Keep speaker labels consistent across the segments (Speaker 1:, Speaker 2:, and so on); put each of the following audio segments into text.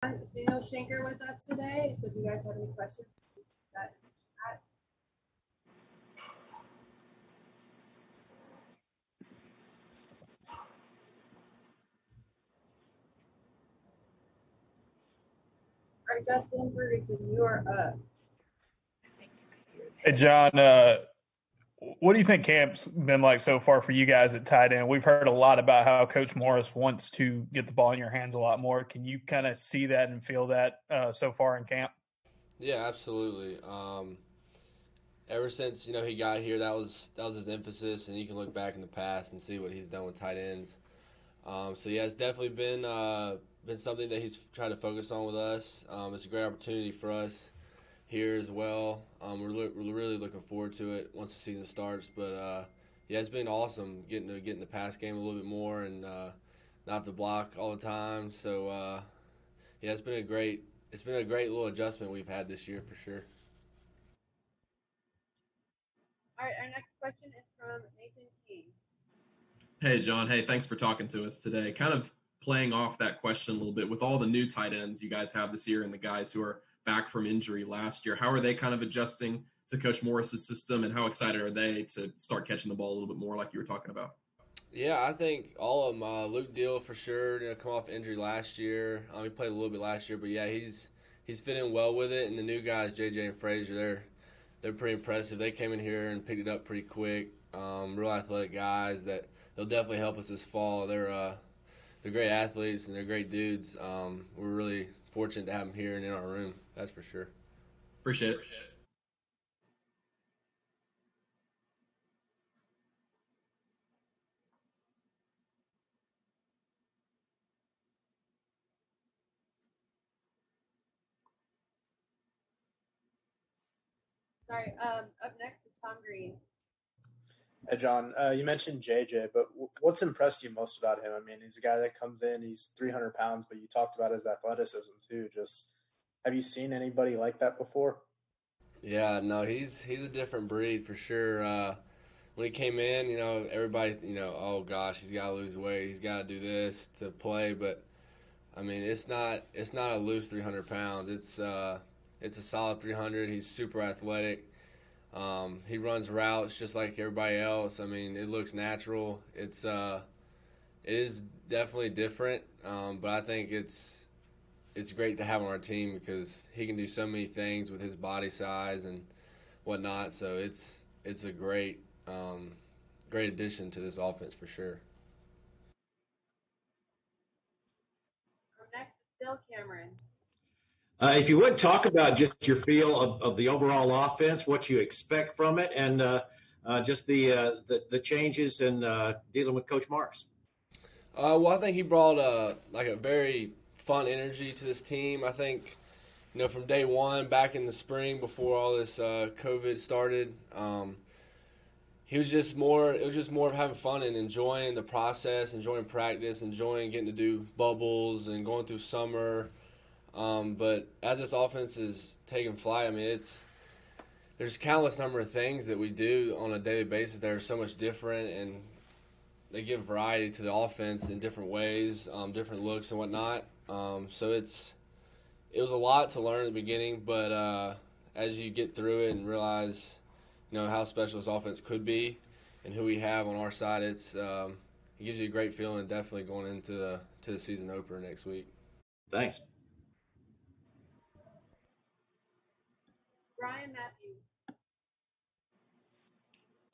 Speaker 1: Shenker with us today. So if you guys have any questions, that in the chat. All right, Justin Ferguson, you are up.
Speaker 2: Hey, John, what do you think camp's been like so far for you guys at tight end? We've heard a lot about how Coach Morris wants to get the ball in your hands a lot more. Can you kind of see that and feel that so far in camp?
Speaker 3: Yeah, absolutely. Ever since he got here, that was his emphasis, and you can look back in the past and see what he's done with tight ends. So yeah, it's definitely been something that he's tried to focus on with us. It's a great opportunity for us here as well. We're really looking forward to it once the season starts. But yeah, it's been awesome getting to get in the pass game a little bit more and not have to block all the time. So yeah, it's been a great little adjustment we've had this year for sure.
Speaker 1: All right, our next question is from Nathan King.
Speaker 4: Hey, John. Hey, thanks for talking to us today. Kind of playing off that question a little bit, with all the new tight ends you guys have this year and the guys who are back from injury last year, how are they kind of adjusting to Coach Morris's system, and how excited are they to start catching the ball a little bit more like you were talking about?
Speaker 3: Yeah, I think all of them. Luke Deal for sure. Come off injury last year. He played a little bit last year, but yeah, he's fit in well with it. And the new guys, JJ and Frazier, they're pretty impressive. They came in here and picked it up pretty quick. Real athletic guys that they'll definitely help us this fall. They're great athletes and they're great dudes. We're really fortunate to have them here and in our room. That's for sure.
Speaker 4: Appreciate it.
Speaker 1: Sorry, up next is Tom Green.
Speaker 5: Hey, John, you mentioned JJ, but what's impressed you most about him? I mean, he's a guy that comes in, he's 300 pounds, but you talked about his athleticism too. Just, have you seen anybody like that before?
Speaker 3: Yeah, no, he's a different breed for sure. When he came in, everybody, oh gosh, he's got to lose weight, he's got to do this to play. But I mean, it's not a loose 300 pounds. It's a solid 300. He's super athletic. He runs routes just like everybody else. I mean, it looks natural. It is definitely different, but I think it's great to have on our team because he can do so many things with his body size and whatnot. So it's a great addition to this offense for sure.
Speaker 1: Next is Bill Cameron.
Speaker 6: If you would talk about just your feel of the overall offense, what you expect from it, and just the changes in dealing with Coach Morris.
Speaker 3: Well, I think he brought a very fun energy to this team. I think, from day one back in the spring before all this COVID started, it was just more of having fun and enjoying the process, enjoying practice, enjoying getting to do bubbles and going through summer. But as this offense is taking flight, I mean, there's countless number of things that we do on a daily basis that are so much different, and they give variety to the offense in different ways, different looks and whatnot. So it was a lot to learn at the beginning, but as you get through it and realize, how special this offense could be and who we have on our side, it gives you a great feeling, definitely going into the season opener next week.
Speaker 6: Thanks.
Speaker 1: Brian Matthews.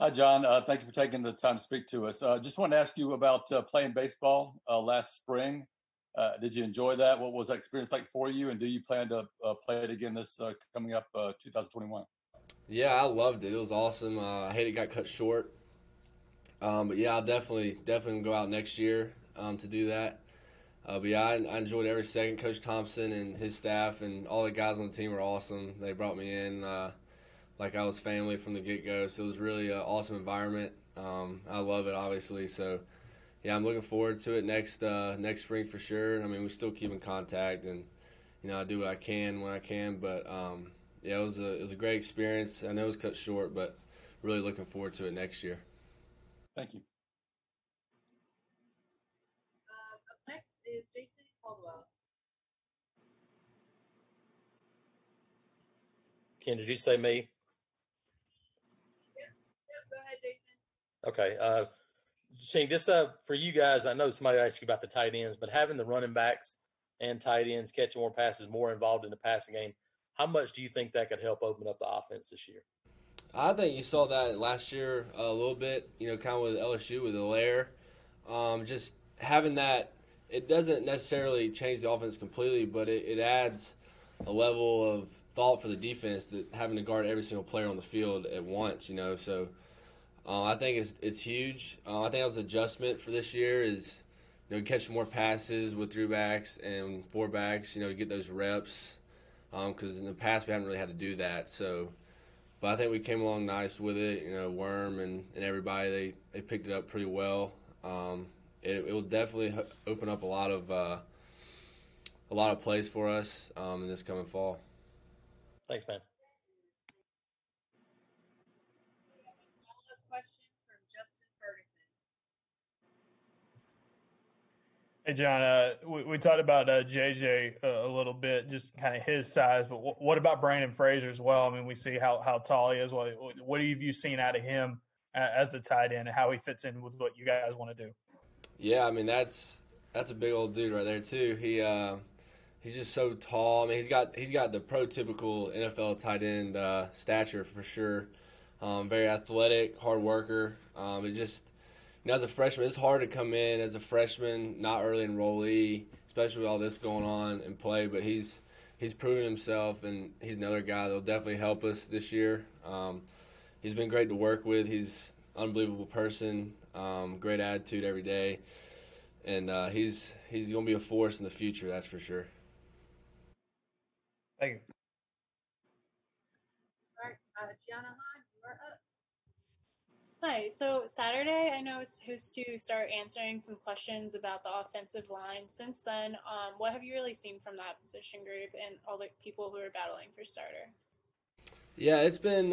Speaker 7: Hi, John. Thank you for taking the time to speak to us. Just wanted to ask you about playing baseball last spring. Did you enjoy that? What was that experience like for you? And do you plan to play it again this coming up 2021?
Speaker 3: Yeah, I loved it. It was awesome. I hate it got cut short. But yeah, I'll definitely go out next year to do that. But yeah, I enjoyed every second. Coach Thompson and his staff and all the guys on the team were awesome. They brought me in like I was family from the get-go. So it was really an awesome environment. I love it, obviously. So yeah, I'm looking forward to it next spring for sure. I mean, we still keep in contact, and I do what I can when I can. But yeah, it was a great experience. I know it was cut short, but really looking forward to it next year.
Speaker 7: Thank you.
Speaker 1: Up next is Jason Caldwell.
Speaker 8: Ken, did you say me?
Speaker 1: Yep, go ahead, Jason.
Speaker 8: Okay. Shane, just for you guys, I know somebody asked you about the tight ends, but having the running backs and tight ends catching more passes, more involved in the passing game, how much do you think that could help open up the offense this year?
Speaker 3: I think you saw that last year a little bit, kind of with LSU with Allaire. Just having that, it doesn't necessarily change the offense completely, but it adds a level of thought for the defense that having to guard every single player on the field at once, So I think it's huge. I think that was an adjustment for this year is, catching more passes with 3-backs and 4-backs, to get those reps. Because in the past we haven't really had to do that, so. But I think we came along nice with it. Worm and everybody, they picked it up pretty well. It will definitely open up a lot of plays for us in this coming fall.
Speaker 8: Thanks, man.
Speaker 1: Follow-up question from Justin Ferguson.
Speaker 2: Hey, John, we talked about JJ a little bit, just kind of his size, but what about Brandon Fraser as well? I mean, we see how tall he is. What have you seen out of him as a tight end and how he fits in with what you guys want to do?
Speaker 3: Yeah, I mean, that's a big old dude right there, too. He's just so tall. I mean, he's got the prototypical NFL tight end stature for sure. Very athletic, hard worker. It just – as a freshman, it's hard to come in as a freshman, not early enrollee, especially with all this going on and play. But he's proven himself, and he's another guy that'll definitely help us this year. He's been great to work with. He's an unbelievable person, great attitude every day, and he's going to be a force in the future. That's for sure.
Speaker 2: Thank you.
Speaker 1: All right, Gianna Hahn, you are up.
Speaker 9: Hi. So Saturday, I know is supposed to start answering some questions about the offensive line. Since then, what have you really seen from that position group and all the people who are battling for starter?
Speaker 3: Yeah, it's been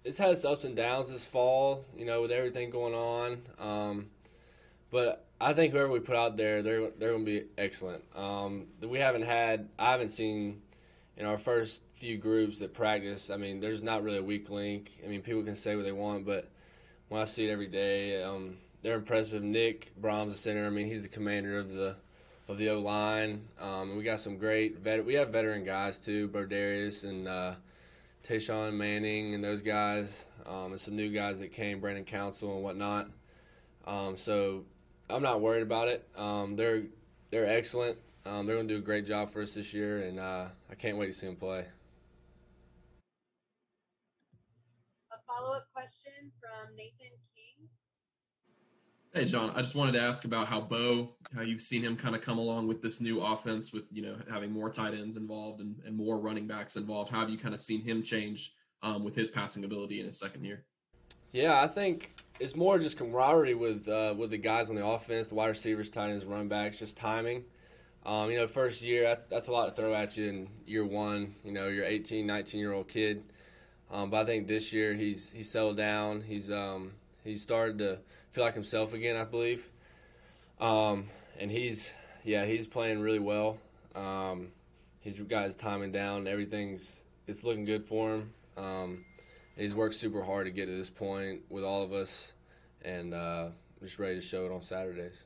Speaker 3: it's had its ups and downs this fall, with everything going on. But I think whoever we put out there, they're going to be excellent. I haven't seen in our first few groups that practice. I mean, there's not really a weak link. I mean, people can say what they want, but when I see it every day, they're impressive. Nick Brahms, the center. I mean, he's the commander of the O line. We got some great we have veteran guys too, Brodarius and Tayshawn Manning and those guys, and some new guys that came, Brandon Council and whatnot. So I'm not worried about it. They're excellent. They're going to do a great job for us this year, and I can't wait to see them play.
Speaker 1: A follow-up question from Nathan King.
Speaker 4: Hey, John, I just wanted to ask about how you've seen him kind of come along with this new offense with, having more tight ends involved and more running backs involved. How have you kind of seen him change with his passing ability in his second year?
Speaker 3: Yeah, I think it's more just camaraderie with the guys on the offense, the wide receivers, tight ends, running backs, just timing. First year, that's a lot to throw at you in year one. You're 18, 19-year-old kid. But I think this year he's settled down. He's started to feel like himself again, I believe. And he's playing really well. He's got his timing down. It's looking good for him. He's worked super hard to get to this point with all of us, and just ready to show it on Saturdays.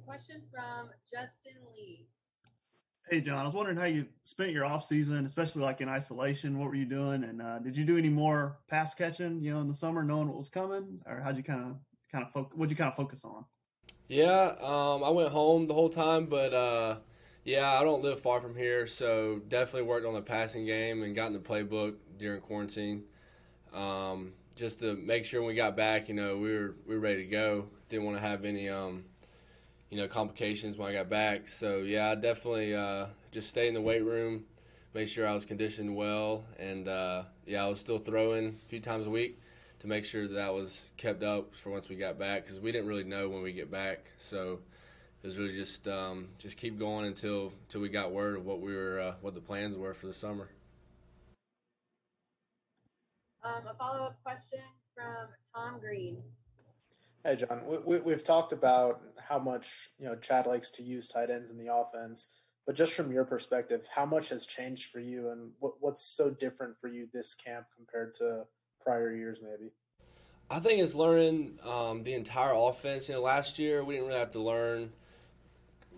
Speaker 1: Question from Justin Lee.
Speaker 10: Hey, John, I was wondering how you spent your off season, especially like in isolation. What were you doing? And did you do any more pass catching, in the summer, knowing what was coming? Or how'd you what'd you kind of focus on?
Speaker 3: Yeah, I went home the whole time, but I don't live far from here, so definitely worked on the passing game and got in the playbook during quarantine, just to make sure when we got back, we were ready to go. Didn't want to have any complications when I got back. So I definitely just stayed in the weight room, made sure I was conditioned well, and I was still throwing a few times a week to make sure that was kept up for once we got back, because we didn't really know when we get back. So it was really just keep going until we got word of what the plans were for the summer.
Speaker 1: A follow-up question from Tom Green.
Speaker 5: Hey, John, we've talked about how much Chad likes to use tight ends in the offense. But just from your perspective, how much has changed for you, and what's so different for you this camp compared to prior years, maybe?
Speaker 3: I think it's learning the entire offense. Last year we didn't really have to learn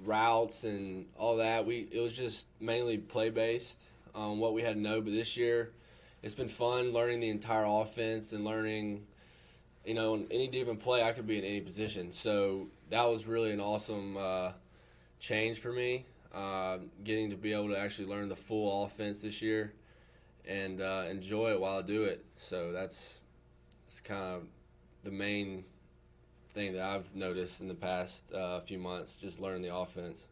Speaker 3: routes and all that. It was just mainly play based on what we had to know. But this year, it's been fun learning the entire offense and learning. In any given play, I could be in any position. So that was really an awesome change for me. Getting to be able to actually learn the full offense this year and enjoy it while I do it. So that's kind of the main thing that I've noticed in the past few months, just learning the offense.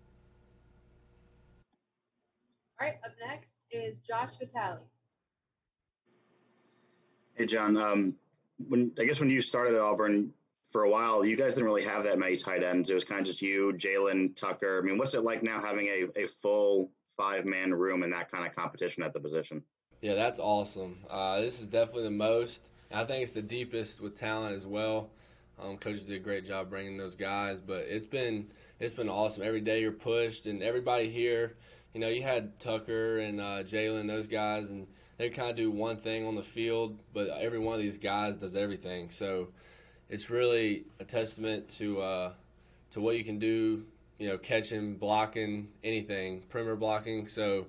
Speaker 1: All right, up next is Josh Vitale.
Speaker 11: Hey, John. When you started at Auburn for a while, you guys didn't really have that many tight ends. It was kind of just you, Jalen, Tucker. I mean, what's it like now having a full 5-man room in that kind of competition at the position?
Speaker 3: Yeah, that's awesome. This is definitely the most. I think it's the deepest with talent as well. Coaches did a great job bringing those guys, but it's been awesome. Every day you're pushed, and everybody here. You had Tucker and Jalen, those guys, and they kind of do one thing on the field, but every one of these guys does everything. So it's really a testament to what you can do. Catching, blocking, anything, perimeter blocking. So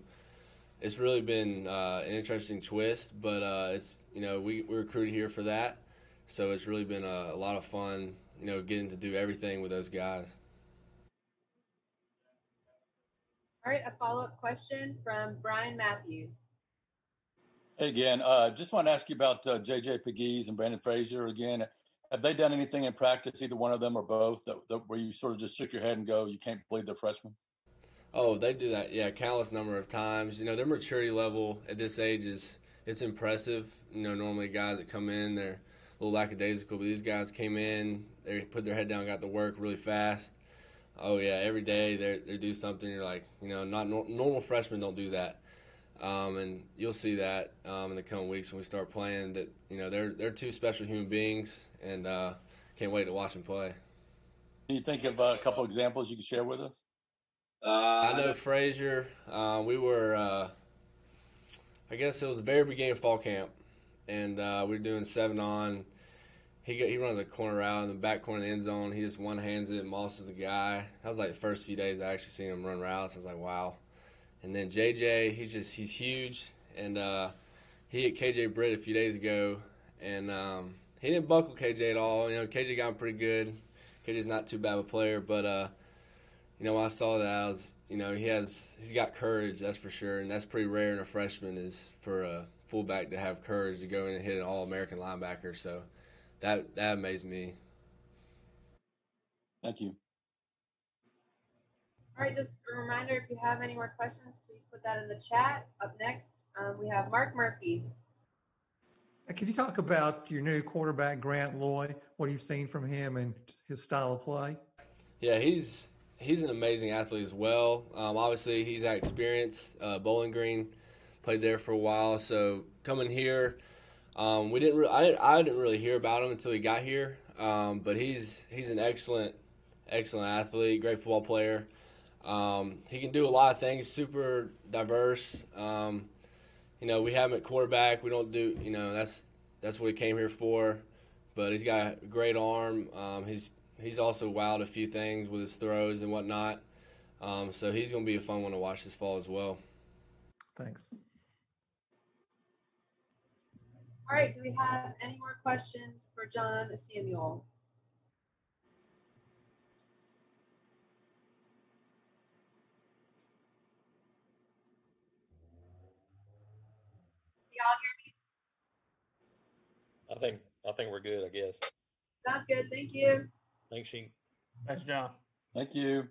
Speaker 3: it's really been an interesting twist, but it's we recruited here for that, so it's really been a lot of fun. Getting to do everything with those guys.
Speaker 1: All right, a follow-up question from Brian Matthews.
Speaker 7: Hey again, just want to ask you about J.J. Pegues and Brandon Frazier again. Have they done anything in practice, either one of them or both, where you sort of just shook your head and go, you can't believe they're freshmen?
Speaker 3: Oh, they do that, yeah, countless number of times. Their maturity level at this age it's impressive. Normally guys that come in, they're a little lackadaisical, but these guys came in, they put their head down, got to work really fast. Oh yeah, every day they do something. You're like, not normal freshmen don't do that, and you'll see that in the coming weeks when we start playing. That they're two special human beings, and can't wait to watch them play.
Speaker 7: Can you think of a couple examples you can share with us?
Speaker 3: I know Frazier. We were, I guess it was the very beginning of fall camp, and we were doing 7-on. He runs a corner route in the back corner of the end zone. He just one-hands it, mosses the guy. That was like the first few days I actually seen him run routes. I was like, wow. And then JJ, he's huge, and he hit KJ Britt a few days ago, and he didn't buckle KJ at all. KJ got him pretty good. KJ's not too bad of a player, but when I saw that, I was, he's got courage, that's for sure, and that's pretty rare in a freshman is for a fullback to have courage to go in and hit an All-American linebacker. So that amazed me.
Speaker 7: Thank you.
Speaker 1: All right, just a reminder, if you have any more questions, please put that in the chat. Up next, we have Mark Murphy.
Speaker 12: Can you talk about your new quarterback, Grant Loy, what you've seen from him and his style of play?
Speaker 3: Yeah, he's an amazing athlete as well. Obviously, he's had experience. Bowling Green, played there for a while. So coming here, I didn't really hear about him until he got here. But he's an excellent athlete, great football player. He can do a lot of things, super diverse. We have him at quarterback. We don't do, that's what he came here for. But he's got a great arm. He's also wowed a few things with his throws and whatnot. So he's going to be a fun one to watch this fall as well.
Speaker 12: Thanks.
Speaker 1: All right, do we have any more questions for John Samuel? Y'all hear me?
Speaker 8: I think we're good, I guess.
Speaker 1: Sounds good. Thank you.
Speaker 8: Thanks, Sheen.
Speaker 2: Thanks, John.
Speaker 7: Thank you.